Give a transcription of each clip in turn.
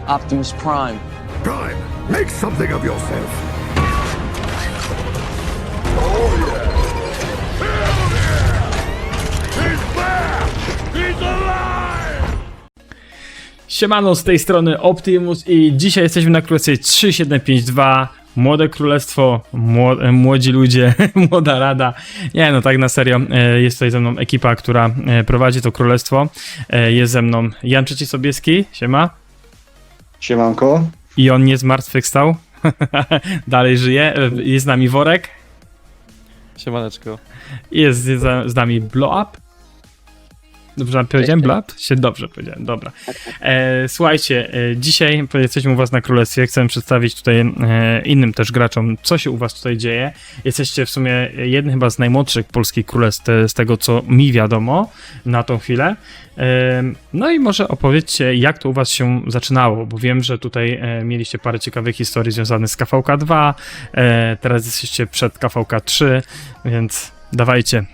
Optimus Prime. Prime, make something of yourself. Siemano, z tej strony Optimus i dzisiaj jesteśmy na Królestwie 3752. Młode królestwo, młodzi ludzie, młoda rada. Nie no, tak na serio, jest tutaj ze mną ekipa, która prowadzi to królestwo. Jest ze mną Jan III Sobieski, siema. Siemanko. I on nie zmartwychwstał, dalej żyje. Jest z nami Worek. Siemaneczko. I jest z nami Blow Up. Dobrze powiedziałem? Blow Up? Dobrze powiedziałem, dobra. Słuchajcie, dzisiaj jesteśmy u was na Królestwie. Chcę przedstawić tutaj innym też graczom, co się u was tutaj dzieje. Jesteście w sumie jednym chyba z najmłodszych polskich królestw, z tego co mi wiadomo na tą chwilę. No i może opowiedzcie, jak to u was się zaczynało, bo wiem, że tutaj mieliście parę ciekawych historii związanych z KVK 2, teraz jesteście przed KVK 3, więc dawajcie.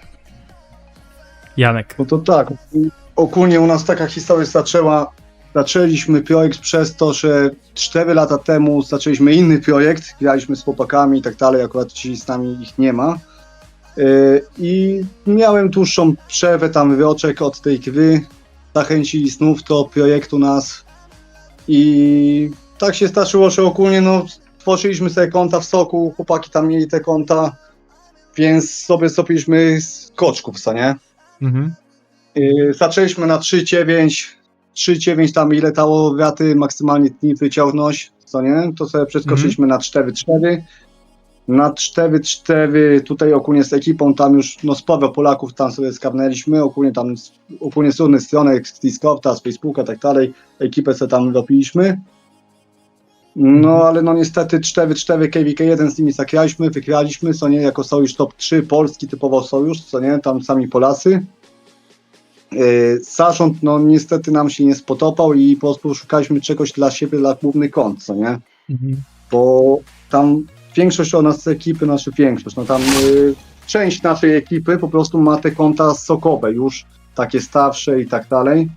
Janek. No to tak, ogólnie u nas taka historia zaczęliśmy projekt przez to, że 4 lata temu zaczęliśmy inny projekt, graliśmy z chłopakami i tak dalej, akurat dzisiaj z nami ich nie ma. I miałem dłuższą przerwę, tam roczek od tej gry, zachęcili znów do projektu nas i tak się zdarzyło, że ogólnie no tworzyliśmy sobie konta w Soku, chłopaki tam mieli te konta, więc sobie zrobiliśmy z koczków, co nie? Mhm. Zaczęliśmy na 3,9 tam ile dało raty maksymalnie dni wyciągnąć, co nie? To sobie przeskoczyliśmy na 4,4. Na 4,4 tutaj ogólnie z ekipą tam już no sporo Polaków tam sobie skapnęliśmy, ogólnie z różnych stron, z Discorda, z Facebooka i tak dalej, ekipę sobie tam robiliśmy. No ale no niestety 4-4 KVK1 z nimi zagraliśmy, wygraliśmy, co nie, jako sojusz top 3, polski typowo sojusz, co nie, tam sami Polacy. Zarząd no niestety nam się nie spodobał i po prostu szukaliśmy czegoś dla siebie, dla głównych kont, co nie, bo tam większość od nas ekipy, no tam część naszej ekipy po prostu ma te konta sokowe już, takie starsze i tak dalej.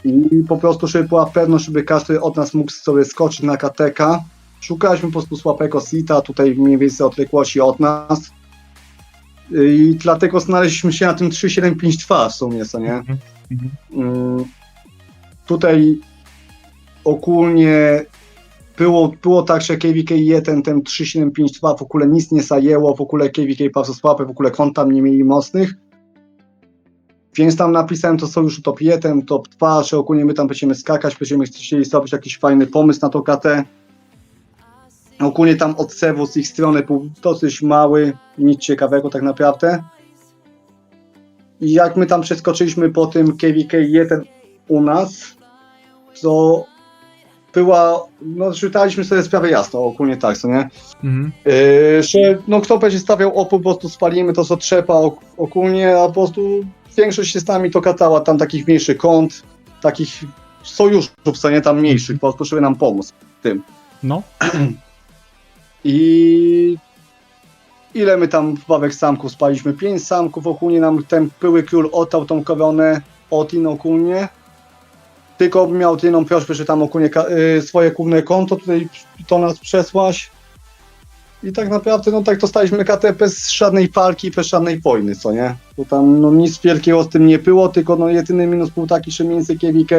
I po prostu, żeby była pewność, żeby każdy od nas mógł sobie skoczyć na KTK. Szukaliśmy po prostu słabego sita, tutaj mniej więcej odległości od nas. I dlatego znaleźliśmy się na tym 3752 w sumie, co nie? Tutaj ogólnie było tak, że KVK1, ten 3752 w ogóle nic nie zajęło, w ogóle KVK bardzo słabe, w ogóle kont tam nie mieli mocnych. Więc tam napisałem to sojuszu top 1, top 2, że ogólnie my tam będziemy skakać, będziemy chcieli zrobić jakiś fajny pomysł na to KT. Ogólnie tam odsewu z ich strony był dosyć mały, nic ciekawego tak naprawdę. I jak my tam przeskoczyliśmy po tym KVK1 u nas, to była, no czytaliśmy sobie sprawę jasno, ogólnie tak, co nie? Że no kto będzie stawiał opór, po prostu spalimy to co trzeba ogólnie, a po prostu większość się z nami to katała, tam takich mniejszych kont, takich sojuszów, co nie, tam mniejszych, po prostu żeby nam pomóc w tym. No. I ile my tam bawek samków spaliśmy? 5 samków, ogólnie nam ten były król oddał tą koronę, Otin ogólnie. Tylko miał jedną prośbę, że tam ogólnie swoje główne konto tutaj do nas przesłać. I tak naprawdę, no tak dostaliśmy KT bez żadnej walki, bez żadnej wojny, co nie? Bo tam no nic wielkiego z tym nie było, tylko no jedyny minus był taki, że między KVK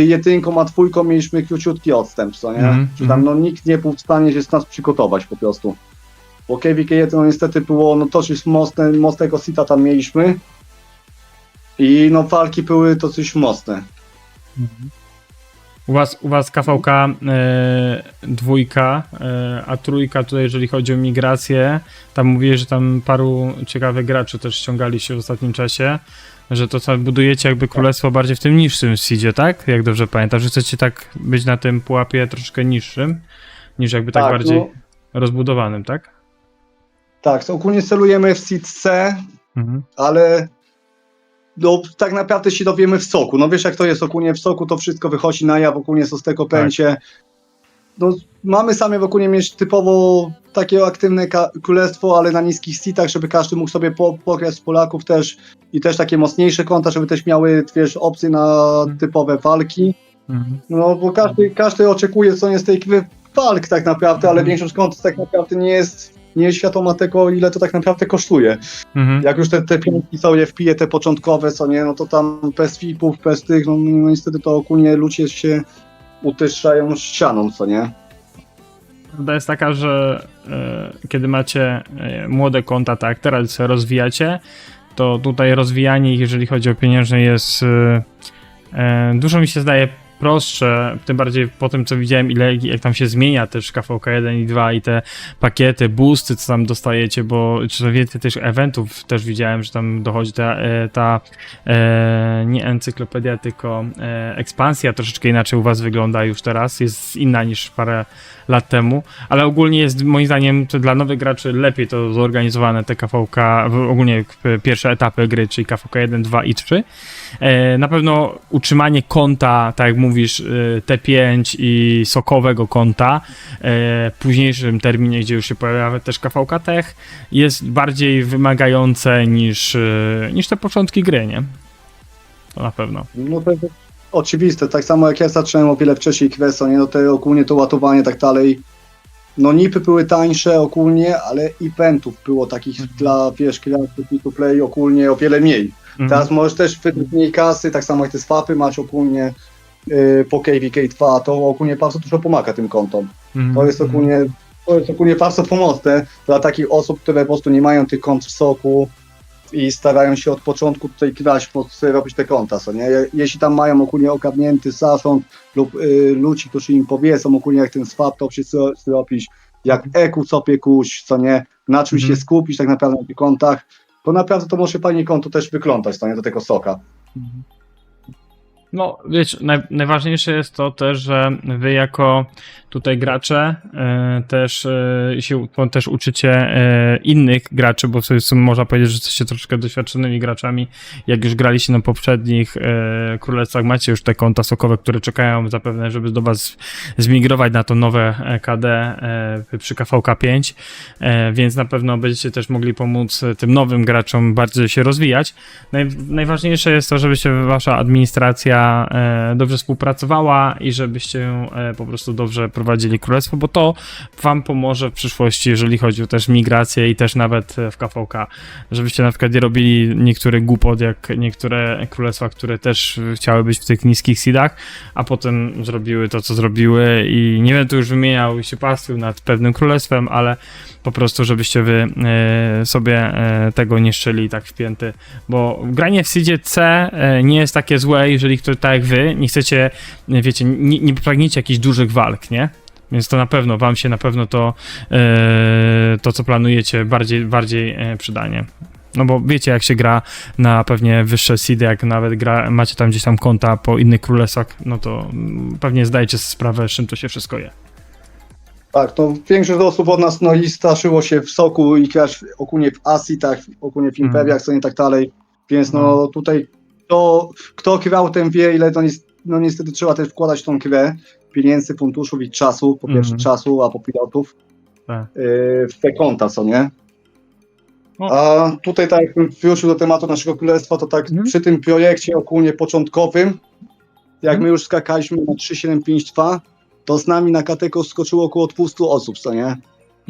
jedynką a dwójką mieliśmy króciutki odstęp, co nie? Że tam no nikt nie był w stanie się z nas przygotować po prostu. Bo KVK1 no niestety było, no dosyć mocnego sita tam mieliśmy. I no walki były dosyć mocne. U was KVK dwójka, a trójka tutaj, jeżeli chodzi o migrację, tam mówię, że tam paru ciekawych graczy też ściągali się w ostatnim czasie, że to co budujecie jakby królestwo bardziej w tym niższym seedzie, tak? Jak dobrze pamiętam, że chcecie tak być na tym pułapie troszkę niższym, niż jakby tak bardziej rozbudowanym, tak? Tak, ogólnie celujemy w seed C, ale no tak naprawdę się dowiemy w soku. No wiesz jak to jest, ogólnie w soku to wszystko wychodzi na jaw, ogólnie co z tego pęcie. No, mamy sami ogólnie mieć typowo takie aktywne królestwo, ale na niskich sitach, żeby każdy mógł sobie pograć z Polaków też i też takie mocniejsze konta, żeby też miały wiesz, opcje na typowe walki. No bo każdy oczekuje co nie z tej gry walk tak naprawdę, ale większość kont tak naprawdę nie jest świadoma tego, ile to tak naprawdę kosztuje. Jak już te pieniądze sobie wpije, te początkowe, co nie, no to tam bez VIP-ów, bez tych, no niestety to ogólnie ludzie się utyszczają ścianą, co nie? Prawda jest taka, że kiedy macie młode konta, tak, teraz się rozwijacie, to tutaj rozwijanie ich, jeżeli chodzi o pieniężne, jest dużo mi się zdaje prostsze, tym bardziej po tym, co widziałem, jak tam się zmienia też KVK 1 i 2 i te pakiety, boosty, co tam dostajecie, bo czy więcej też eventów też widziałem, że tam dochodzi ta nie encyklopedia, tylko ekspansja troszeczkę inaczej u was wygląda już teraz, jest inna niż parę lat temu, ale ogólnie jest moim zdaniem to dla nowych graczy lepiej to zorganizowane, te KVK, ogólnie pierwsze etapy gry, czyli KVK 1, 2 i 3. Na pewno utrzymanie konta, tak jak mówisz, T5 i sokowego konta w późniejszym terminie, gdzie już się pojawia też KVK Tech, jest bardziej wymagające niż te początki gry, nie? To na pewno. No to jest oczywiste, tak samo jak ja zacząłem o wiele wcześniej Queso, nie, no to ogólnie to ładowanie tak dalej, no nipy były tańsze ogólnie, ale eventów było takich dla, wiesz, kreatywnych free-to-play ogólnie o wiele mniej. Teraz możesz też wydać mniej kasy, tak samo jak te swapy masz ogólnie po KVK2, to ogólnie bardzo dużo pomaga tym kontom. To jest ogólnie bardzo pomocne dla takich osób, które po prostu nie mają tych kont w soku i starają się od początku tutaj grać, po prostu robić te konta, co nie? Jeśli tam mają ogólnie ogarnięty zarząd lub ludzi, którzy im powiedzą ogólnie jak ten swap to się zrobić, jak EQ sobie kuś, co nie? Na czym się skupić tak naprawdę na tych kontach, to naprawdę to może fajnie konto też wyglądać, co nie? Do tego soka. No, wiecie, najważniejsze jest to też, że wy jako tutaj gracze też uczycie innych graczy, bo w sumie można powiedzieć, że jesteście troszkę doświadczonymi graczami. Jak już graliście na poprzednich królestwach, macie już te konta sokowe, które czekają zapewne, żeby do was zmigrować na to nowe KD przy KVK 5, więc na pewno będziecie też mogli pomóc tym nowym graczom bardziej się rozwijać. Najważniejsze jest to, żebyście wasza administracja dobrze współpracowała i żebyście po prostu dobrze prowadzili królestwo, bo to wam pomoże w przyszłości, jeżeli chodzi o też migrację i też nawet w KVK, żebyście na przykład nie robili niektórych głupot, jak niektóre królestwa, które też chciały być w tych niskich seedach, a potem zrobiły to, co zrobiły i nie będę tu już wymieniał i się pastwił nad pewnym królestwem, ale po prostu, żebyście wy sobie tego nie szczeli tak w pięty, bo granie w seedzie C nie jest takie złe, jeżeli ktoś tak jak wy nie chcecie, wiecie, nie pragniecie jakichś dużych walk, nie? Więc to na pewno, wam się na pewno to co planujecie bardziej przydanie. No bo wiecie, jak się gra na pewnie wyższe seedy, jak nawet macie tam gdzieś tam konta po innych królestwach, no to pewnie zdajecie sobie sprawę, z czym to się wszystko je. Tak, to większość osób od nas no i straszyło się w soku i grać ogólnie w Asitach, ogólnie w Imperiach, co nie tak dalej, więc no tutaj kto grał, ten wie, ile to no niestety trzeba też wkładać w tą grę pieniędzy, funduszów i czasu, po pierwsze czasu, a po pilotów w te konta, co nie? A tutaj tak jakbym wrócił do tematu naszego królestwa, to tak przy tym projekcie ogólnie początkowym, jak my już skakaliśmy na 3752, to z nami na Kateko skoczyło około 200 osób, co nie?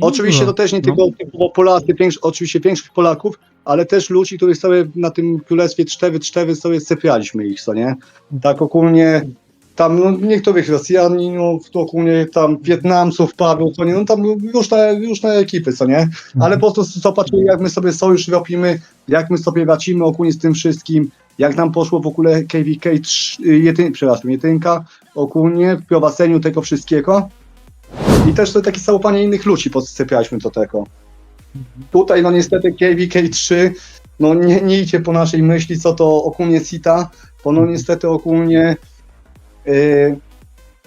Oczywiście to też nie tylko Polacy, oczywiście większych Polaków, ale też ludzi, których sobie na tym królestwie 4-4 sobie scepialiśmy ich, co nie? Tak ogólnie tam no, niektórych Rosjaninów, to ogólnie tam Wietnamców, paru, co nie? No tam różne ekipy, co nie? Ale po prostu zobaczyli, jak my sobie sojusz robimy, jak my sobie radzimy ogólnie z tym wszystkim, jak nam poszło w ogóle KVK 1, ogólnie w prowadzeniu tego wszystkiego. I też to takie zaufanie innych ludzi podsypialiśmy do tego. Tutaj no niestety KVK 3 no nie idzie po naszej myśli, co to ogólnie CITA, bo no niestety ogólnie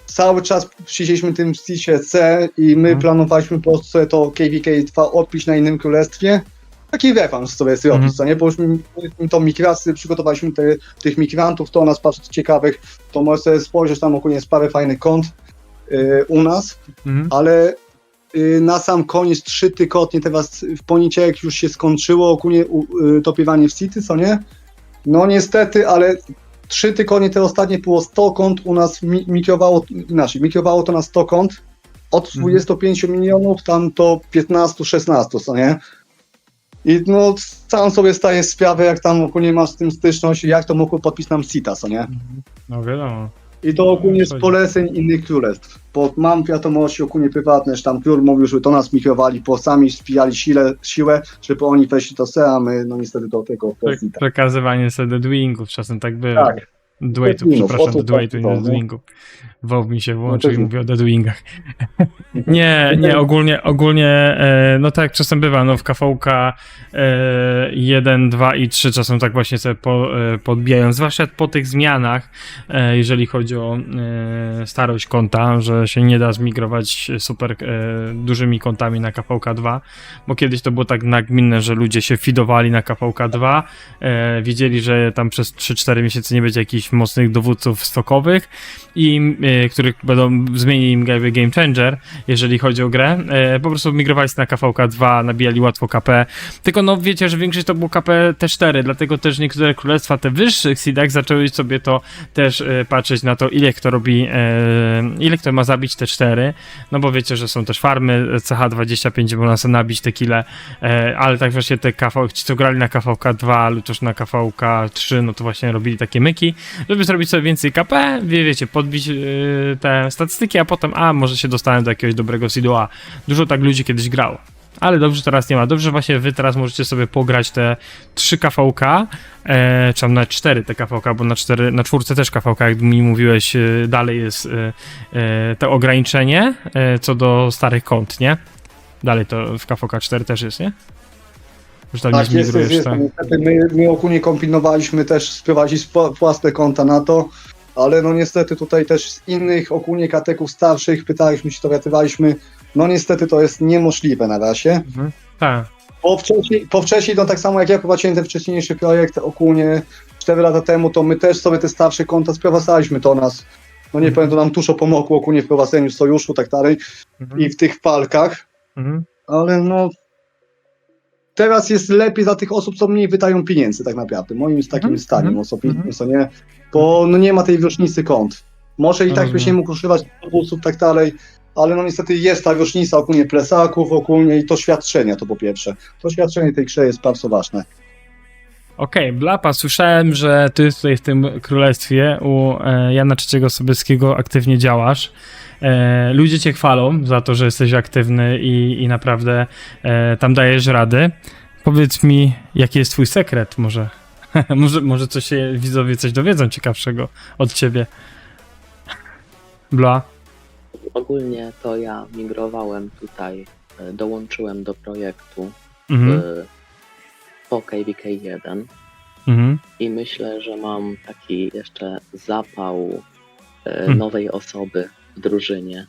cały czas siedzieliśmy w tym CITie C i my planowaliśmy po prostu sobie to KVK 2 odpić na innym królestwie. Taki rewanż sobie zrobić, co nie? Bo już to migrację, przygotowaliśmy tych migrantów, to o nas bardzo ciekawych, to może sobie spojrzeć, tam ogólnie jest parę fajnych kont u nas, ale na sam koniec 3 tygodnie, teraz w poniedziałek już się skończyło ogólnie topiewanie w City, co nie? No niestety, ale 3 tygodnie te ostatnie było 100 kont, u nas mikrowało to na 100 kont, od 25 milionów tam do 15-16, co nie? I no sam sobie zdaję sprawę, jak tam ogólnie masz z tym styczność, jak to mógł podpisać nam Sita, co nie? No wiadomo. I to ogólnie z poleceń innych królestw, bo mam wiadomości ogólnie prywatne, że tam król mówił, że to nas mikrowali, bo sami spijali siłę, żeby oni weszli to se, a my no niestety do tego Sita. Przekazywanie sobie Deadwingów, czasem tak było. Tak. Dwightu, Deadwingów, przepraszam, o to Dwightu, tak, nie no. Deadwingów. WoW mi się włączył No i to- mówi o Deadwingach. Nie, ogólnie, no tak jak czasem bywa, no w KVK 1, 2 i 3 czasem tak właśnie sobie podbijają, zwłaszcza po tych zmianach, jeżeli chodzi o starość konta, że się nie da zmigrować super dużymi kontami na KVK 2, bo kiedyś to było tak nagminne, że ludzie się fidowali na KVK 2, wiedzieli, że tam przez 3-4 miesiące nie będzie jakichś mocnych dowódców stokowych i których będą zmienili im game changer, jeżeli chodzi o grę. Po prostu migrowali na KVK 2, nabijali łatwo KP. Tylko no wiecie, że większość to było KP T4, dlatego też niektóre królestwa te wyższych seedach zaczęły sobie to też patrzeć na to, ile kto robi, ile kto ma zabić T4, no bo wiecie, że są też farmy CH25, można sobie nabić te kile, ale tak właśnie te ci co grali na KVK 2 lub też na KVK 3, no to właśnie robili takie myki, żeby zrobić sobie więcej KP, wiecie, podbić te statystyki, a potem, może się dostanę do jakiegoś dobrego seedu. Dużo tak ludzi kiedyś grało. Ale dobrze teraz nie ma. Dobrze właśnie wy teraz możecie sobie pograć te 3 KVK, czy tam nawet 4 te KVK, bo na 4 też KVK, jak mi mówiłeś, dalej jest to ograniczenie co do starych kont, nie? Dalej to w KVK 4 też jest, nie? Że tam Tak, nie jest. zmigrujesz, tak? Niestety my ogólnie kombinowaliśmy też sprowadzić własne konta na to, ale no niestety tutaj też z innych ogólnie kateków starszych pytaliśmy się, dowiadywaliśmy, no niestety to jest niemożliwe na razie. Tak. Bo wcześniej, no tak samo jak ja prowadziłem ten wcześniejszy projekt ogólnie 4 lata temu, to my też sobie te starsze konta sprowadzaliśmy do nas. No nie powiem, to nam dużo pomogło ogólnie w prowadzeniu sojuszu, tak dalej, i w tych walkach, ale no teraz jest lepiej dla tych osób, co mniej wydają pieniędzy tak naprawdę, moim takim zdaniem osobistym, co nie, bo no nie ma tej różnicy kont. Może i tak byś nie mógł używać dowódców, tak dalej, ale no niestety jest ta różnica ogólnie plecaków, ogólnie i doświadczenia to po pierwsze. Doświadczenie tej grze jest bardzo ważne. Okej, Blapa, słyszałem, że ty tutaj w tym królestwie u Jana III Sobieskiego aktywnie działasz. Ludzie cię chwalą za to, że jesteś aktywny i naprawdę tam dajesz rady. Powiedz mi, jaki jest twój sekret może? może coś się widzowie coś dowiedzą ciekawszego od ciebie. Bla. Ogólnie to ja migrowałem tutaj, dołączyłem do projektu po KVK1 i myślę, że mam taki jeszcze zapał nowej osoby w drużynie.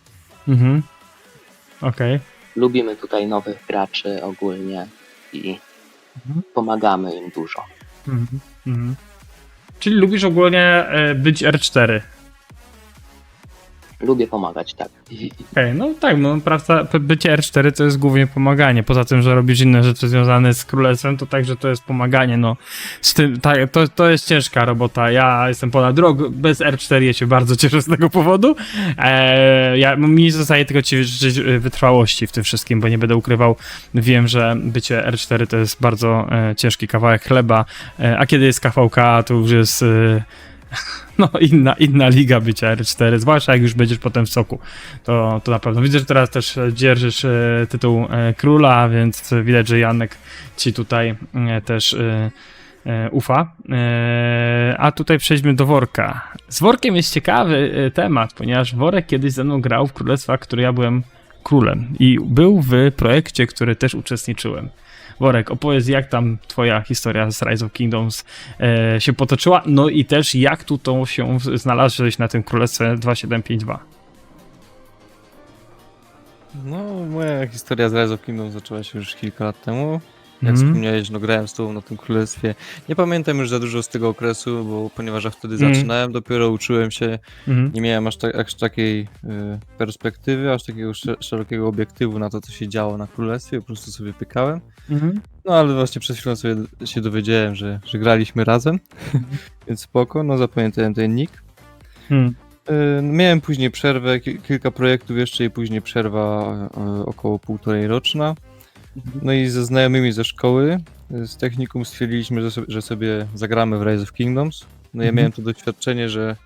Okej. Lubimy tutaj nowych graczy ogólnie i pomagamy im dużo. Czyli lubisz ogólnie być R4. Lubię pomagać, tak. Okej, no tak, no prawda, bycie R4 to jest głównie pomaganie, poza tym, że robisz inne rzeczy związane z królestwem, to także to jest pomaganie, no. Z tym, tak, to jest ciężka robota, ja jestem ponad rok bez R4, ja się bardzo cieszę z tego powodu. Mi zostaje tylko ci życzyć wytrwałości w tym wszystkim, bo nie będę ukrywał, wiem, że bycie R4 to jest bardzo ciężki kawałek chleba, a kiedy jest KVK, to już jest... No, inna liga bycia R4, zwłaszcza jak już będziesz potem w soku, to na pewno. Widzę, że teraz też dzierżysz tytuł króla, więc widać, że Janek ci tutaj też ufa. A tutaj przejdźmy do Worka. Z Workiem jest ciekawy temat, ponieważ Worek kiedyś ze mną grał w królestwach, w których ja byłem królem i był w projekcie, który też uczestniczyłem. Worek, opowiedz, jak tam twoja historia z Rise of Kingdoms się potoczyła, no i też jak tu to się znalazłeś na tym Królestwie 2752. No, moja historia z Rise of Kingdom zaczęła się już kilka lat temu. Jak Mhm. wspomniałeś, no grałem z tobą na tym królestwie. Nie pamiętam już za dużo z tego okresu, bo ponieważ ja wtedy Mhm. zaczynałem, dopiero uczyłem się, Mhm. nie miałem aż takiej perspektywy, aż takiego szerokiego obiektywu na to, co się działo na królestwie, po prostu sobie pykałem. Mhm. No ale właśnie przed chwilą sobie się dowiedziałem, że graliśmy razem, więc spoko, no zapamiętałem ten nick. Mhm. Miałem później przerwę, kilka projektów jeszcze i później przerwa około 1,5 roczna. No i ze znajomymi ze szkoły, z technikum stwierdziliśmy, że sobie zagramy w Rise of Kingdoms. No ja Mhm. miałem to doświadczenie, że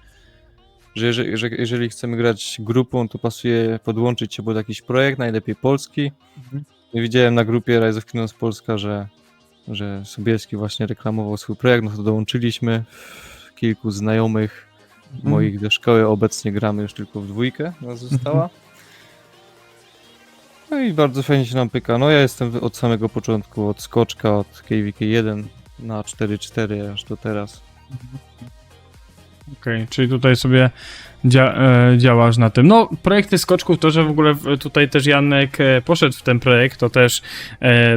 jeżeli chcemy grać grupą, to pasuje podłączyć się pod jakiś projekt, najlepiej polski. Mhm. I widziałem na grupie Rise of Kingdoms Polska, że Sobieski właśnie reklamował swój projekt, no to dołączyliśmy. Kilku znajomych moich ze szkoły obecnie gramy już tylko w dwójkę, nas została. No i bardzo fajnie się nam pyka. No ja jestem od samego początku, od skoczka, od KVK1 na 4.4 aż do teraz. Okej, czyli tutaj sobie działasz na tym. No, projekty skoczków, to, że w ogóle tutaj też Janek poszedł w ten projekt, to też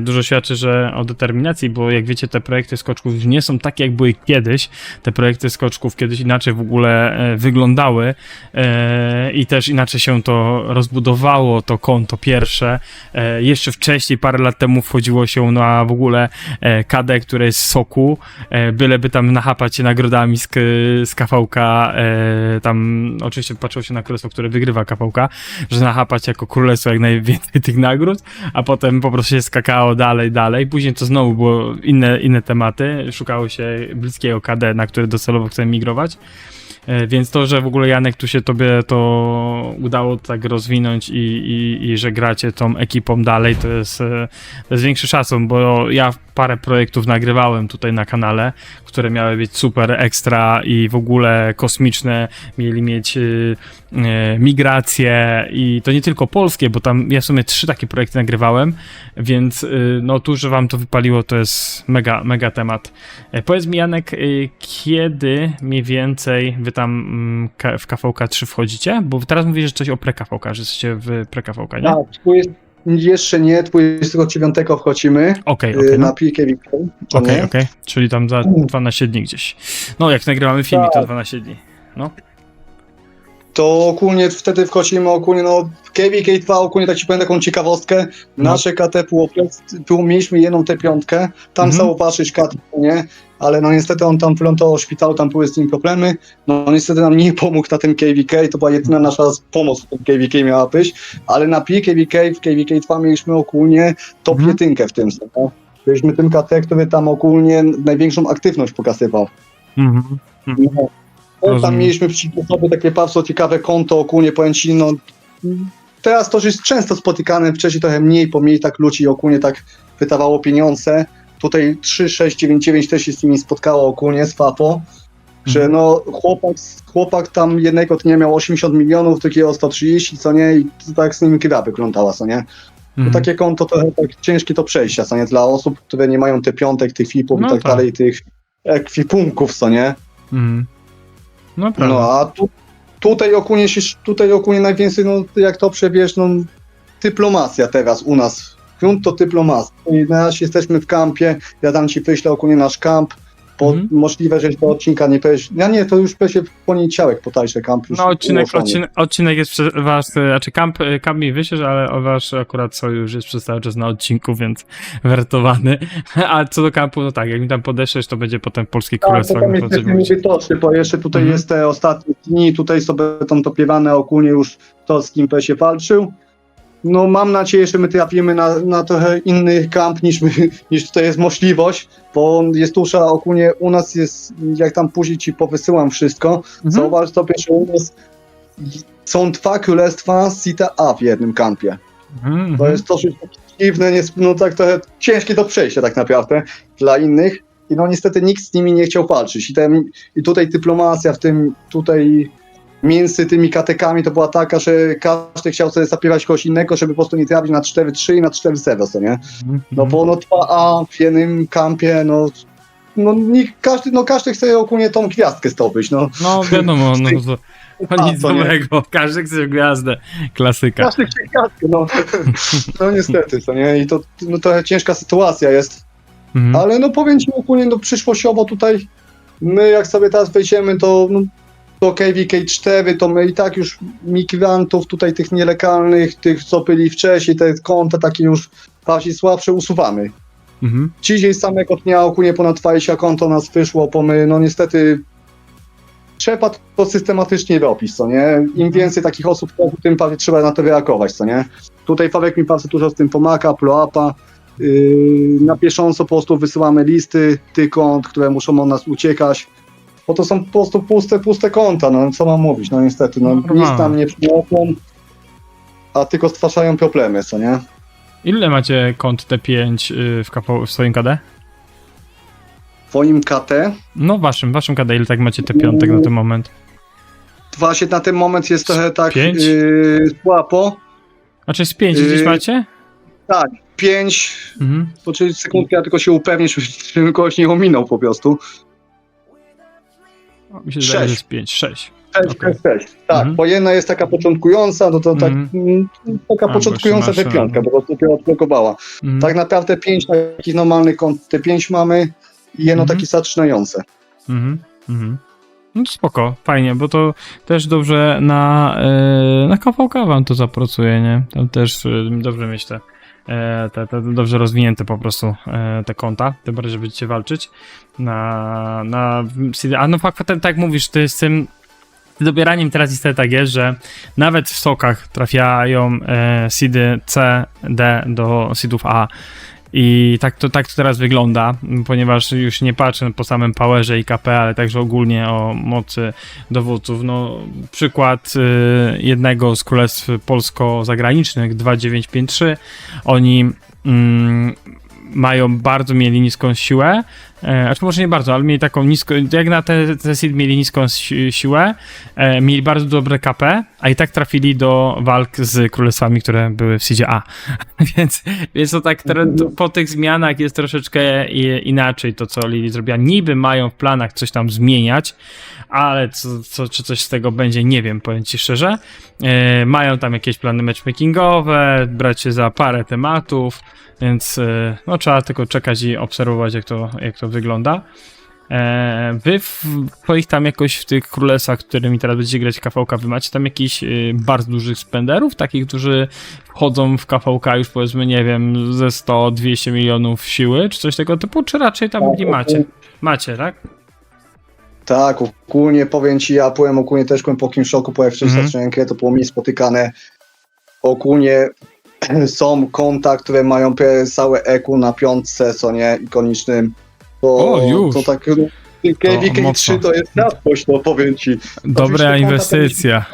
dużo świadczy, że o determinacji, bo jak wiecie, te projekty skoczków już nie są takie, jak były kiedyś. Te projekty skoczków kiedyś inaczej w ogóle wyglądały i też inaczej się to rozbudowało, to konto pierwsze. Jeszcze wcześniej, parę lat temu wchodziło się na w ogóle KD, które jest z soku, byleby tam nachapać się nagrodami z KV-ka, tam oczywiście patrzyło się na królestwo, które wygrywa KV-ka, że nachapać jako królestwo jak najwięcej tych nagród, a potem po prostu się skakało dalej. Później to znowu było inne tematy, szukało się bliskiego KD, na który docelowo chcemy migrować. Więc to, że w ogóle Janek tu się tobie to udało tak rozwinąć i że gracie tą ekipą dalej, to jest większy szacun, bo ja parę projektów nagrywałem tutaj na kanale, które miały być super ekstra i w ogóle kosmiczne, mieli mieć migracje i to nie tylko polskie, bo tam ja w sumie 3 takie projekty nagrywałem, więc no tu, że wam to wypaliło, to jest mega temat. Powiedz mi, Janek, kiedy mniej więcej wy tam w KVK 3 wchodzicie? Bo teraz mówisz, że coś o pre-KVK, że jesteście w pre-KVK, nie? Tak, jeszcze nie, 29 wchodzimy Okej, na no. PKV. Okej. Czyli tam za 12 dni gdzieś. No, jak nagrywamy filmik, to 12 dni. No. To ogólnie wtedy wchodzimy, no KVK2 ogólnie tak ci powiem taką ciekawostkę, No. nasze KT mieliśmy jedną T5, tam zauważyć KT, nie? Ale no niestety on tam wylądował w szpitalu, tam były z nim problemy, no niestety nam nie pomógł na tym KVK, to była jedyna nasza pomoc w tym KVK miała być, ale na PKVK, w KVK2 mieliśmy ogólnie top 1 w tym, no. Byliśmy tym KT, który tam ogólnie największą aktywność pokazywał. No, tam mieliśmy przeciwko sobie takie bardzo ciekawe konto, ogólnie powiem ci, no teraz to już jest często spotykane, wcześniej trochę mniej tak ludzi ogólnie tak wydawało pieniądze. Tutaj 3699 też się z nimi spotkało ogólnie z FAPO, że no chłopak tam jednego dnia miał 80 milionów, drugiego 130, co nie, i tak z nimi gra wyglądała, co nie. To takie konto trochę tak ciężkie do przejścia, co nie, dla osób, które nie mają te piątek, tych FIP-ów No i tak dalej, tych ekwipunków, co nie. No prawda. No a tutaj ogólnie najwięcej, no jak to przebierz, no dyplomacja teraz u nas. Grunt to dyplomacja. I na razie jesteśmy w kampie, ja tam ci wyślę ogólnie nasz kamp, bo możliwe, że do odcinka nie powiedzieć. Ja nie, to już będzie w poniedziałek potajsze kamp. Już no odcinek jest wasz, znaczy kamp mi wyślesz, ale wasz akurat sojusz jest przez cały czas na odcinku, więc wertowany. A co do kampu, no tak, jak mi tam podeszesz, to będzie potem Polskie Królestwo. Tak, to tam jest mówię toczy, bo jeszcze tutaj jest te ostatnie dni, tutaj sobie tam dopiewane ogólnie już to, z kim się walczył. No mam nadzieję, że my trafimy na trochę inny kamp niż tutaj jest możliwość, bo jest tusza ogólnie u nas jest, jak tam później ci powysyłam wszystko, zauważ sobie, że u nas są 2 królestwa Sita A w jednym kampie. To jest to dziwne, no tak trochę ciężkie do przejścia tak naprawdę dla innych i no niestety nikt z nimi nie chciał walczyć i tutaj dyplomacja w tym tutaj między tymi katekami to była taka, że każdy chciał sobie zapierać kogoś innego, żeby po prostu nie trafić na 4-3 i na 4-0, co nie? No bo no 2A w jednym kampie, każdy chce ogólnie tą gwiazdkę zdobyć, no. No wiadomo, no nic złego, każdy chce gwiazdę, klasyka. Każdy chce gwiazdkę, no. No niestety, co nie? I to trochę ciężka sytuacja jest. Ale no powiem ci ogólnie, no przyszłościowo tutaj my jak sobie teraz wejdziemy do KVK4, to my i tak już migrantów tutaj tych nielegalnych, tych co byli wcześniej, te konta takie już bardziej słabsze usuwamy. Dzisiaj z samego dnia ogólnie ponad 20 kont u nas wyszło, bo my no niestety trzeba to systematycznie robić, co nie? Im więcej takich osób, tym bardziej trzeba na to reagować, co nie? Tutaj Fawek mi bardzo dużo z tym pomaga, blow-upa. Na bieżąco po prostu wysyłamy listy tych kont, które muszą od nas uciekać, bo to są po prostu puste konta, no co mam mówić, no niestety, no nic tam nie przyniosą, a tylko stwarzają problemy, co nie? Ile macie kont T5 w swoim KD? W twoim KT? No waszym KD, ile tak macie T5 na ten moment? Właśnie na ten moment jest trochę tak 5? słabo. Znaczy z 5 gdzieś macie? Tak, 5, poczekaj sekundkę, ja tylko się upewnię, żebym kogoś nie ominął po prostu. Mi się zdaje, że jest 5, 6. 6. Tak, bo jedna jest taka początkująca, no to tak, taka początkująca T5, bo to dopiero odblokowała. Tak naprawdę 5 takich normalnych kont T5 mamy i jedno takie zaczynające. No to spoko, fajnie, bo to też dobrze na KVK wam to zapracuje, nie? Tam też dobrze mieć te dobrze rozwinięte po prostu te konta, tym bardziej, że będziecie walczyć a no fakt, tak jak mówisz, to jest tym dobieraniem teraz niestety tak jest, że nawet w sokach trafiają seedy C, D do seedów A. I tak to teraz wygląda, ponieważ już nie patrzę po samym powerze i KP, ale także ogólnie o mocy dowódców. No, przykład jednego z królestw polsko-zagranicznych, 2953, oni mieli niską siłę, znaczy może nie bardzo, ale mieli taką niską, jak na te seed mieli niską siłę, mieli bardzo dobre KP, a i tak trafili do walk z królestwami, które były w seedzie A. więc to tak po tych zmianach jest troszeczkę inaczej to, co Lili zrobiła. Niby mają w planach coś tam zmieniać, ale czy coś z tego będzie, nie wiem, powiem ci szczerze. Mają tam jakieś plany matchmakingowe, brać się za parę tematów, więc no trzeba tylko czekać i obserwować, jak to wygląda. Wy w twoich tam jakoś w tych królestwach, którymi teraz będziecie grać KVK, wy macie tam jakichś bardzo dużych spenderów, takich, którzy wchodzą w KVK już powiedzmy, nie wiem, ze 100-200 milionów siły, czy coś tego typu, czy raczej tam nie macie? Macie, tak? Tak, ogólnie powiem ci, ja byłem ogólnie też po kim szoku, po F6 to było mi spotykane. Ogólnie są konta, które mają całe EQ na 5, co nie, ikonicznym. To tak KVK3 to jest łatwość, no powiem ci. Dobra inwestycja.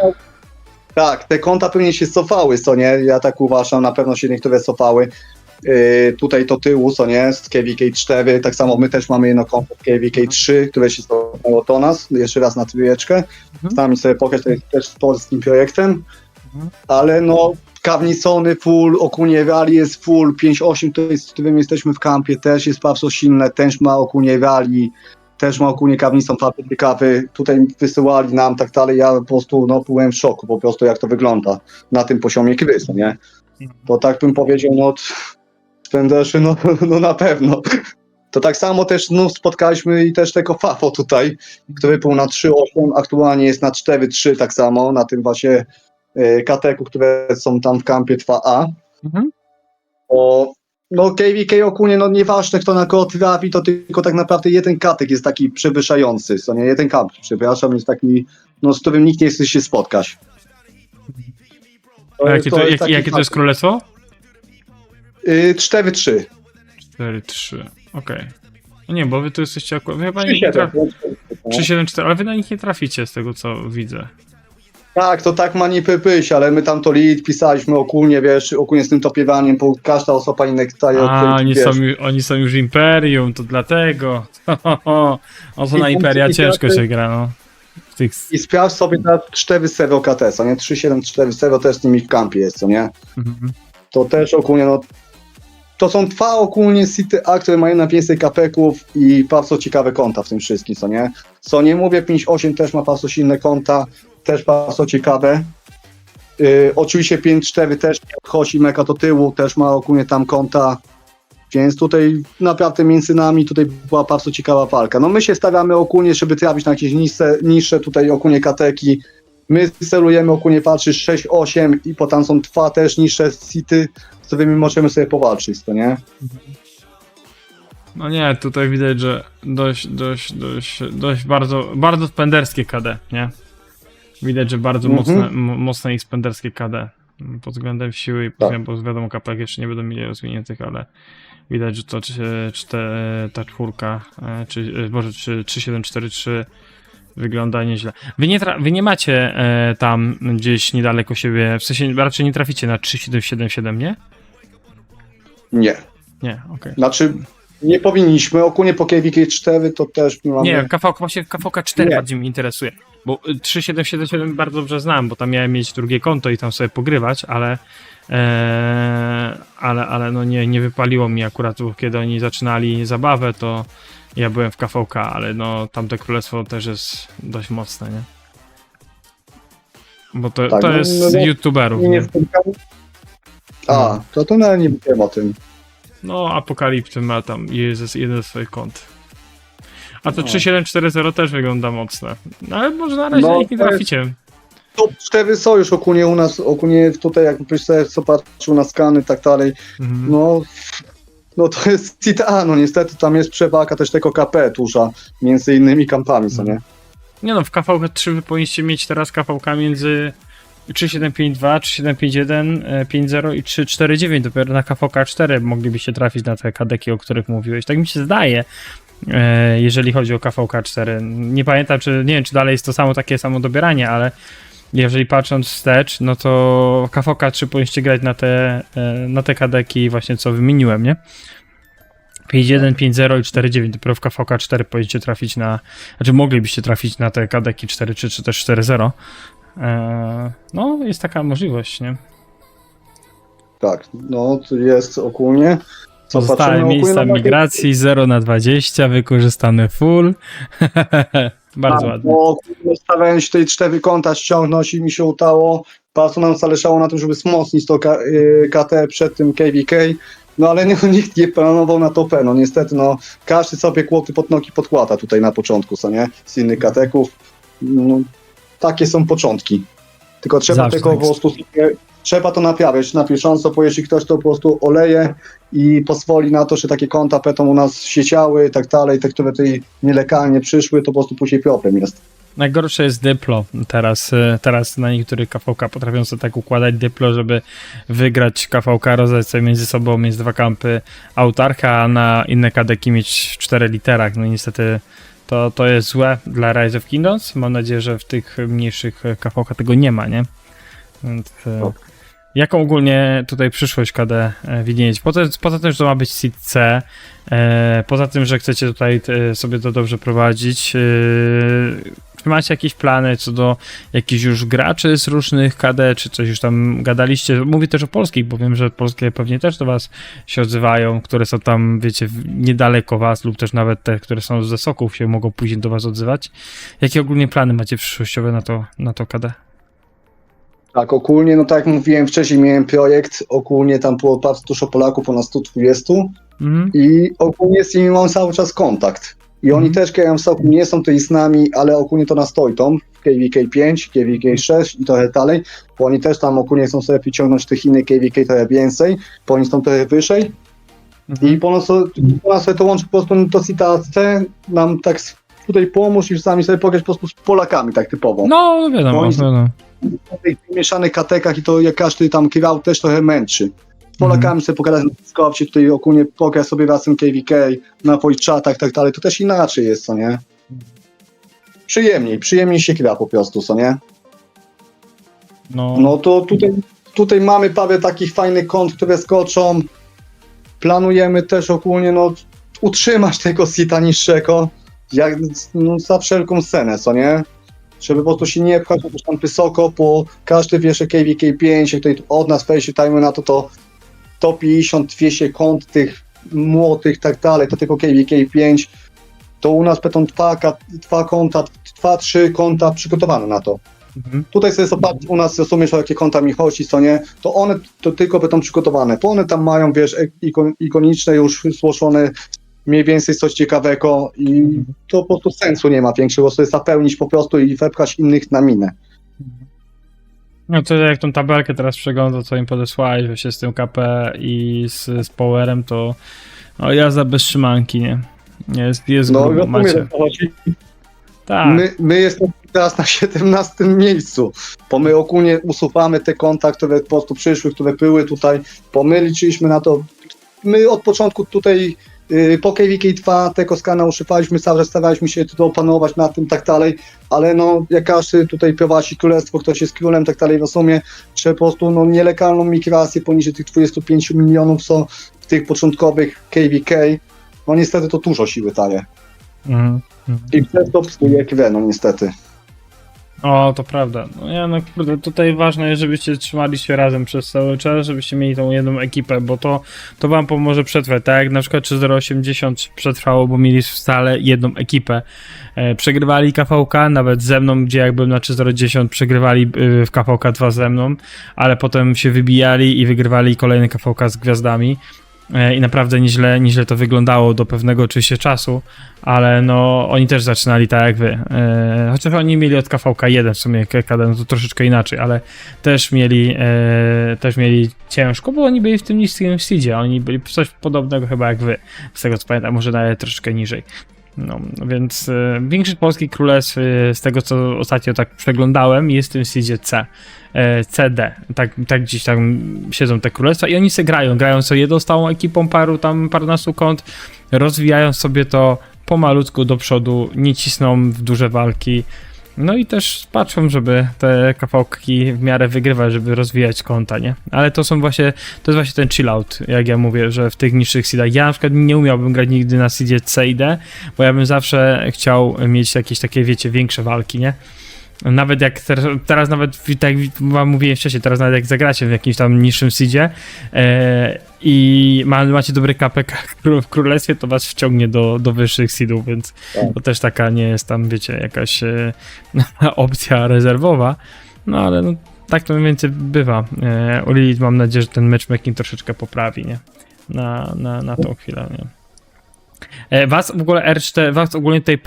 Tak, te konta pewnie się cofały, co nie, ja tak uważam, na pewno się niektóre cofały. Tutaj to tyłu, co nie, z KVK4, tak samo my też mamy jedno konto KVK3, które się cofało do nas, jeszcze raz na trójeczkę. Sami sobie pokażę, to jest też z polskim projektem, ale no Kawnicony full, ogólnie Rally jest full, 5.8, z którym jesteśmy w kampie, też jest bardzo silne, też ma ogólnie Rally, też ma ogólnie Kawnicą fabryki kawy, tutaj wysyłali nam tak dalej, ja po prostu no, byłem w szoku po prostu jak to wygląda na tym poziomie gry, nie? To tak bym powiedział, no spenderzy, no na pewno. To tak samo też spotkaliśmy i też tego Fafo tutaj, który był na 3.8, aktualnie jest na 4.3 tak samo, na tym właśnie kateku, które są tam w kampie 2A. No KVK ogólnie, no nieważne kto na kogo trafi, to tylko tak naprawdę jeden katek jest taki przewyższający, co nie, jeden kamp, przepraszam, jest taki, no z którym nikt nie chce się spotkać. Jakie to jest królestwo? 4-3. 4-3, okej. No nie, bo wy tu jesteście akurat, wy chyba nie 3-7-4, ale wy na nich nie traficie z tego co widzę. Tak, to tak ma niby być, ale my tam to lead pisaliśmy ogólnie, wiesz, ogólnie z tym topiewaniem, bo każda osoba innych daje oni są już Imperium, to dlatego. To na Imperia ciężko się gra, no. I sprawdź sobie na 4-0 KT, co nie? 3-7-4-0 też z nimi w kampie jest, co nie? To też ogólnie, no to są dwa ogólnie City A, które mają na więcej kapeków i bardzo ciekawe konta w tym wszystkim, co nie? Co nie mówię, 5.8 też ma bardzo silne konta, też bardzo ciekawe. Oczywiście 5.4 też odchodzi meka do tyłu, też ma ogólnie tam konta Więc tutaj naprawdę między nami tutaj była bardzo ciekawa walka. No my się stawiamy ogólnie, żeby trafić na jakieś niższe tutaj ogólnie kateki. My celujemy ogólnie walczyć 6-8 i potem są dwa też niższe sity, z którymi możemy sobie powalczyć, to nie? No nie, tutaj widać, że dość bardzo spenderskie KD, nie? Widać, że bardzo mocne i spenderskie KD pod względem siły i bo wiadomo, KPK jeszcze nie będą mieli rozwiniętych, ale widać, że to ta czwórka, czy 3743 wygląda nieźle. Wy nie macie tam gdzieś niedaleko siebie, w sensie raczej nie traficie na 3777, nie? Nie. Nie, okej. Znaczy, nie powinniśmy, ogólnie po KVK 4 to też nie mamy... Nie, właśnie KVK 4 bardziej mnie interesuje, bo 3777 bardzo dobrze znam, bo tam miałem mieć drugie konto i tam sobie pogrywać, ale no nie wypaliło mi akurat, kiedy oni zaczynali zabawę, to ja byłem w KVK, ale no tamte królestwo też jest dość mocne, nie? Bo to jest z youtuberów, nie? A, to nawet nie wiem o tym. No, Apokalipty ma tam jeden ze swoich kont. A to 3740 też wygląda mocne. No, ale może na razie ich nie traficie. Top 4 są już ogólnie u nas, ogólnie tutaj jakbyś sobie co patrzył na skany i tak dalej, no to jest CTA, no niestety tam jest przewaga też tego KP duża, między innymi kampami, co nie? Nie no, w KVK 3 wy powinniście mieć teraz KVK między 3752, 3751, 50 i 349, dopiero na KVK 4 moglibyście trafić na te kadeki, o których mówiłeś. Tak mi się zdaje, jeżeli chodzi o KVK 4. Nie pamiętam, nie wiem, czy dalej jest to takie samo dobieranie, ale jeżeli patrząc wstecz, no to KVK 3 powinniście grać na te kadeki właśnie, co wymieniłem, nie? 5.1, 5.0 i 4.9, dopiero w KVK 4 powinniście trafić znaczy moglibyście trafić na te kadeki 4.3 czy też 4.0. No, jest taka możliwość, nie? Tak, no to jest ogólnie. Pozostałe miejsca migracji 0/20, wykorzystane full. Bardzo ładnie. Bo starałem się tutaj 4 konta ściągnąć i mi się udało. Bardzo nam zależało na tym, żeby wzmocnić to KT przed tym KVK. No ale nikt nie planował na to P. No niestety, no każdy sobie kłoty pod nogi podkłada tutaj na początku, co nie? Z innych kateków. No, takie są początki. Tylko trzeba tego po prostu trzeba to naprawiać na bieżąco, bo jeśli ktoś to po prostu oleje i pozwoli na to, że takie konta będą u nas siedziały i tak dalej, te, które tutaj nielegalnie przyszły, to po prostu później problem jest. Najgorsze jest Dyplo. Teraz na niektórych KVK potrafią sobie tak układać Dyplo, żeby wygrać KVK, rozdać sobie między sobą, mieć 2 kampy autarcha, a na inne kadeki mieć w 4 literach. No i niestety to jest złe dla Rise of Kingdoms. Mam nadzieję, że w tych mniejszych KVK tego nie ma, nie? Więc, jaką ogólnie tutaj przyszłość KD widzieć? Poza tym, że to ma być Seed C, poza tym, że chcecie tutaj sobie to dobrze prowadzić, czy macie jakieś plany co do jakichś już graczy z różnych KD, czy coś już tam gadaliście? Mówię też o polskich, bo wiem, że polskie pewnie też do was się odzywają, które są tam, wiecie, niedaleko was, lub też nawet te, które są ze Soków się mogą później do was odzywać. Jakie ogólnie plany macie przyszłościowe na to KD? Tak, ogólnie, no tak jak mówiłem wcześniej, miałem projekt, ogólnie tam było bardzo dużo Polaków, ponad 120 i ogólnie z nimi mam cały czas kontakt. I oni też grają w Soku, nie są tutaj z nami, ale ogólnie to nas dojdą w KVK 5, KVK 6 i trochę dalej, bo oni też tam ogólnie chcą sobie wyciągnąć tych innych KVK trochę więcej, bo oni są trochę wyżej i po nas sobie to łączy po prostu do sytuacji, nam tak tutaj pomóż i sami sobie pograć po prostu z Polakami tak typowo. No, wiadomo. W tych mieszanych katekach i to jak każdy tam grał też trochę męczy. Z Polakami sobie pogadać na Discordzie, tutaj ogólnie pograć sobie razem KVK, na voice chatach i tak dalej, to też inaczej jest, co nie? Przyjemniej się gra po prostu, co nie? No to tutaj mamy parę takich fajnych kont, które skoczą. Planujemy też ogólnie utrzymać tego sita niższego, za wszelką cenę, co nie? Żeby po prostu się nie pchać tam wysoko, bo każdy wie, że KVK 5, jak tutaj od nas wejdziemy na to 150-200 kont tych młodych i tak dalej, do tego KVK 5, to u nas będą 2 konta, 2-3 konta przygotowane na to. Mhm. Tutaj sobie zobaczyć, u nas rozumiesz, o jakie konta mi chodzi, co nie, to one to tylko będą przygotowane, bo one tam mają, wiesz, ikoniczne już złożone mniej więcej coś ciekawego i to po prostu sensu nie ma większego, sobie zapełnić po prostu i wepchać innych na minę. No to jak tą tabelkę teraz przeglądam, co im podesłałeś, właśnie z tym KP i z Powerem, to jazda bez trzymanki, nie? Jest No grubo, rozumiem, macie. o co chodzi. Tak. My jesteśmy teraz na 17 miejscu, bo my ogólnie usuwamy te konta, które po prostu przyszły, które były tutaj, bo my liczyliśmy na to, my od początku tutaj po KVK 2 tego skana używaliśmy, cały czas staraliśmy się to opanować na tym, tak dalej, ale no jak każdy tutaj prowadzi królestwo, ktoś jest królem, tak dalej, rozumie, że po prostu no nielegalną migrację poniżej tych 25 milionów są w tych początkowych KVK, no niestety to dużo siły daje. Mhm. I przez to psuje grę, no niestety. O, to prawda. No kurde, tutaj ważne jest, żebyście trzymali się razem przez cały czas, żebyście mieli tą jedną ekipę, bo to wam pomoże przetrwać. Tak jak na przykład 3080 przetrwało, bo mieli stale jedną ekipę. Przegrywali KVK, nawet ze mną, gdzie jak byłem na 3010, przegrywali w KVK 2 ze mną, ale potem się wybijali i wygrywali kolejny KVK z gwiazdami. I naprawdę nieźle to wyglądało do pewnego oczywiście czasu, ale no oni też zaczynali tak jak wy. Chociaż oni mieli od KVK 1 w sumie KD, no to troszeczkę inaczej, ale też mieli ciężko, bo oni byli w tym niskim seedzie, oni byli coś podobnego chyba jak wy, z tego co pamiętam, może nawet troszeczkę niżej. No, więc większość polskich królestw, z tego co ostatnio tak przeglądałem, jest w tym seedzie CD. Tak gdzieś tam siedzą te królestwa i oni se grają sobie jedną stałą ekipą parunastu kont, rozwijają sobie to pomalutku do przodu, nie cisną w duże walki. No i też patrzą, żeby te kawałki w miarę wygrywać, żeby rozwijać konta, nie? Ale to jest właśnie ten chillout, jak ja mówię, że w tych niższych seedach. Ja na przykład nie umiałbym grać nigdy na seedzie C i D, bo ja bym zawsze chciał mieć jakieś takie, wiecie, większe walki, nie? Nawet jak teraz nawet, tak jak wam mówiłem wcześniej, teraz nawet jak zagracie w jakimś tam niższym seedzie i macie dobry KPK w królestwie, to was wciągnie do wyższych seedów, więc to też taka nie jest tam, wiecie, jakaś opcja rezerwowa, no ale no, tak to mniej więcej bywa. U Lilith mam nadzieję, że ten matchmaking troszeczkę poprawi, nie? Na tą chwilę, nie? Was w ogóle R4, was ogólnie tutaj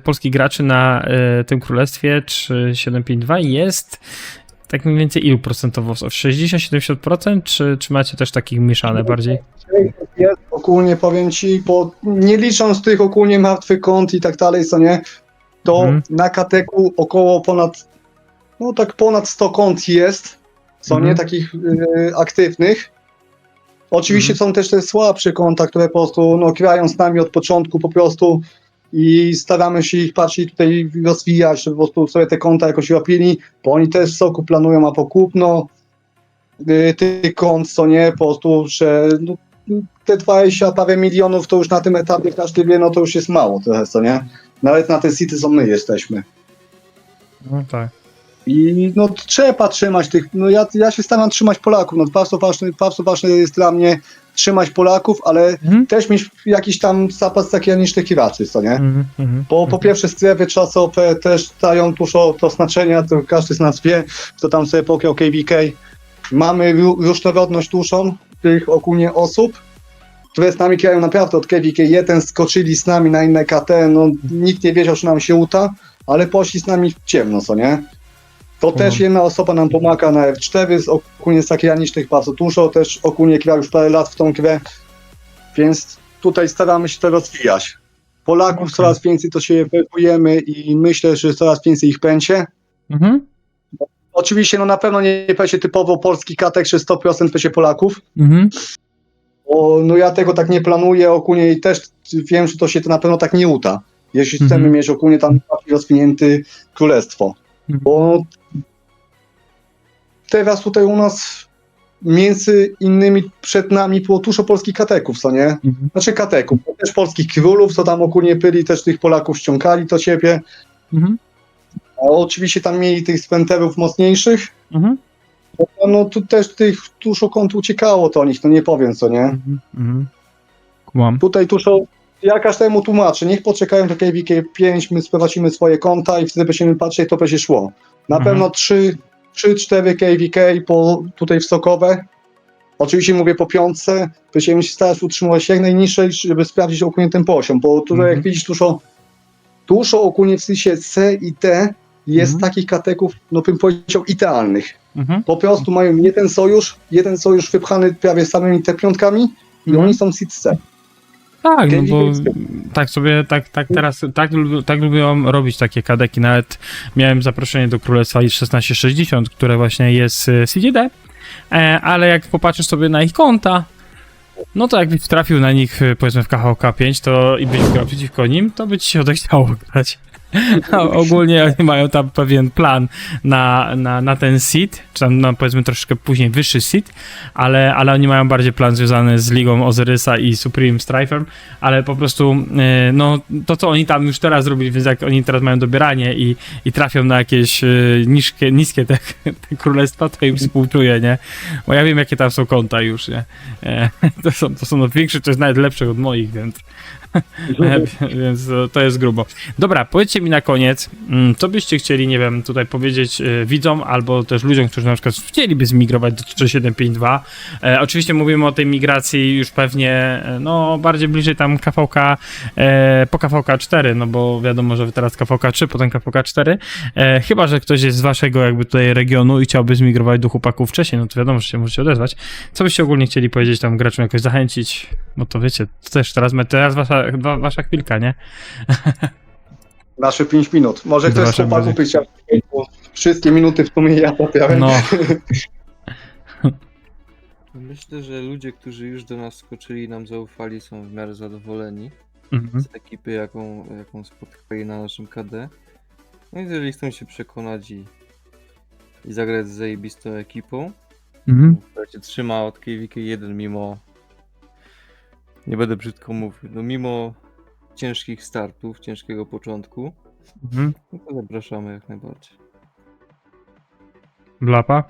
polskich graczy na tym królestwie 3752 jest tak mniej więcej ilu procentowo? 60-70%? Czy macie też takich mieszane bardziej? Jest ogólnie, powiem ci, bo nie licząc tych ogólnie martwych kont i tak dalej, co nie, to na Kateku około ponad 100 kont jest, co nie, takich aktywnych. Oczywiście są też te słabsze konta, które po prostu grają z nami od początku po prostu i staramy się ich bardziej tutaj rozwijać, żeby po prostu sobie te konta jakoś robili, bo oni też w soku planują albo kupno tych kont, co nie, po prostu, że te 20 parę milionów to już na tym etapie każdy wie, no to już jest mało trochę, co nie? Nawet na te city co my jesteśmy. No tak. I no trzeba trzymać tych, no ja się staram trzymać Polaków, no bardzo ważne jest dla mnie trzymać Polaków, ale też mieć jakiś tam zapas zagranicznych graczy, co nie? Bo po pierwsze strefy czasowe też dają dużo to znaczenia, to każdy z nas wie, kto tam sobie pograł KVK. Mamy różnorodność dużą tych ogólnie osób, które z nami grają naprawdę od KVK 1, skoczyli z nami na inne KT, no nikt nie wiedział, że nam się uda, ale poszli z nami w ciemno, co nie? To też jedna osoba nam pomaga na F4, z ogólnie z zagranicznych bardzo dużo, też ogólnie gra już parę lat w tą grę, więc tutaj staramy się to rozwijać. Polaków coraz więcej to się wypujemy i myślę, że coraz więcej ich będzie. Oczywiście no na pewno nie będzie typowo polski katek, że 100% będzie Polaków, bo no ja tego tak nie planuję ogólnie i też wiem, że to się to na pewno tak nie uda, jeśli chcemy mieć ogólnie tam bardziej rozwinięte królestwo. Bo teraz tutaj u nas między innymi przed nami było dużo polskich kateków, co nie? Znaczy kateków, też polskich królów, co tam ogólnie byli, też tych Polaków ściągali do siebie. A oczywiście tam mieli tych spenterów mocniejszych. No tu też tych dużo kont uciekało do nich, no nie powiem, co nie? Tutaj Ja każdemu tłumaczę, niech poczekają do KVK 5, my sprowadzimy swoje konta i wtedy będziemy patrzeć, to będzie szło. Na pewno 3-4 KVK tutaj w Sokowe. Oczywiście mówię po piątce, będziemy się starać utrzymywać jak najniżej, żeby sprawdzić ogólnie ten poziom, bo tutaj jak widzisz dużo ogólnie w sensie C i D jest takich kateków, no bym powiedział, idealnych. Po prostu mają jeden sojusz wypchany prawie samymi te piątkami i oni są seed C. Tak, no bo tak sobie, teraz, tak lubią robić takie kadeki. Nawet miałem zaproszenie do Królestwa i 1660, które właśnie jest CGD, ale jak popatrzysz sobie na ich konta, no to jakbyś trafił na nich, powiedzmy w KHK 5, to i byś grał przeciwko nim, to by ci się odechciało grać. Ogólnie oni mają tam pewien plan na ten seed, czy tam powiedzmy troszeczkę później wyższy seed, ale oni mają bardziej plan związany z Ligą Ozyrysa i Supreme Striferem, ale po prostu no to co oni tam już teraz zrobili, więc jak oni teraz mają dobieranie i trafią na jakieś niskie te królestwa, to im współczuję, nie? Bo ja wiem jakie tam są konta już, nie? To są no, większe, to jest nawet lepsze od moich, więc to jest grubo. Dobra, powiedzcie mi na koniec, co byście chcieli, nie wiem, tutaj powiedzieć widzom, albo też ludziom, którzy na przykład chcieliby zmigrować do 3752. Oczywiście mówimy o tej migracji już pewnie, no, bardziej bliżej tam KVK, po KVK 4, no bo wiadomo, że teraz KVK 3, potem KVK 4. Chyba że ktoś jest z waszego jakby tutaj regionu i chciałby zmigrować do chłopaków wcześniej, no to wiadomo, że się możecie odezwać. Co byście ogólnie chcieli powiedzieć tam graczom, jakoś zachęcić? No to wiecie, to też teraz wasza chwilka, nie? Nasze 5 minut. Może ktoś z Wasze chłopaków będzie. by chciał wszystkie minuty w sumie ja poprawiam. No, Myślę, że ludzie, którzy już do nas skoczyli i nam zaufali, są w miarę zadowoleni mhm. z ekipy, jaką spotkali na naszym KD. No i jeżeli chcą się przekonać i zagrać z zajebistą ekipą, Mhm. która się trzyma od KVK 1 mimo, nie będę brzydko mówił, no mimo ciężkich startów, ciężkiego początku, Mhm. no to zapraszamy jak najbardziej. Blapa?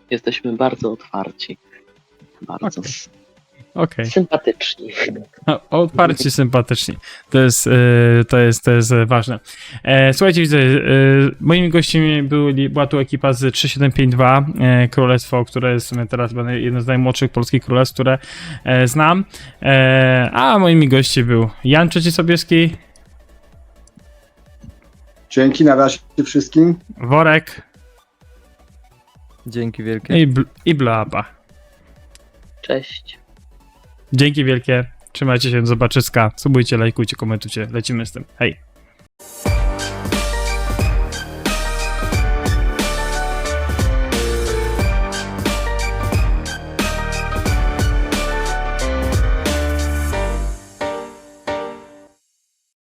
Jesteśmy bardzo otwarci. Bardzo. Okej. Sympatyczni. Otwarci, sympatyczni. To jest ważne. Słuchajcie, widzę, moimi gośćmi była tu ekipa z 3752, królestwo, które jest w sumie teraz jedno z najmłodszych polskich królestw, które znam. A moimi gości był Jan III Sobieski, Dzięki, na razie wszystkim. Worek Dzięki wielkie. i Blapa. Cześć. Dzięki wielkie. Trzymajcie się, do zobaczyska. Subujcie, lajkujcie, komentujcie. Lecimy z tym. Hej.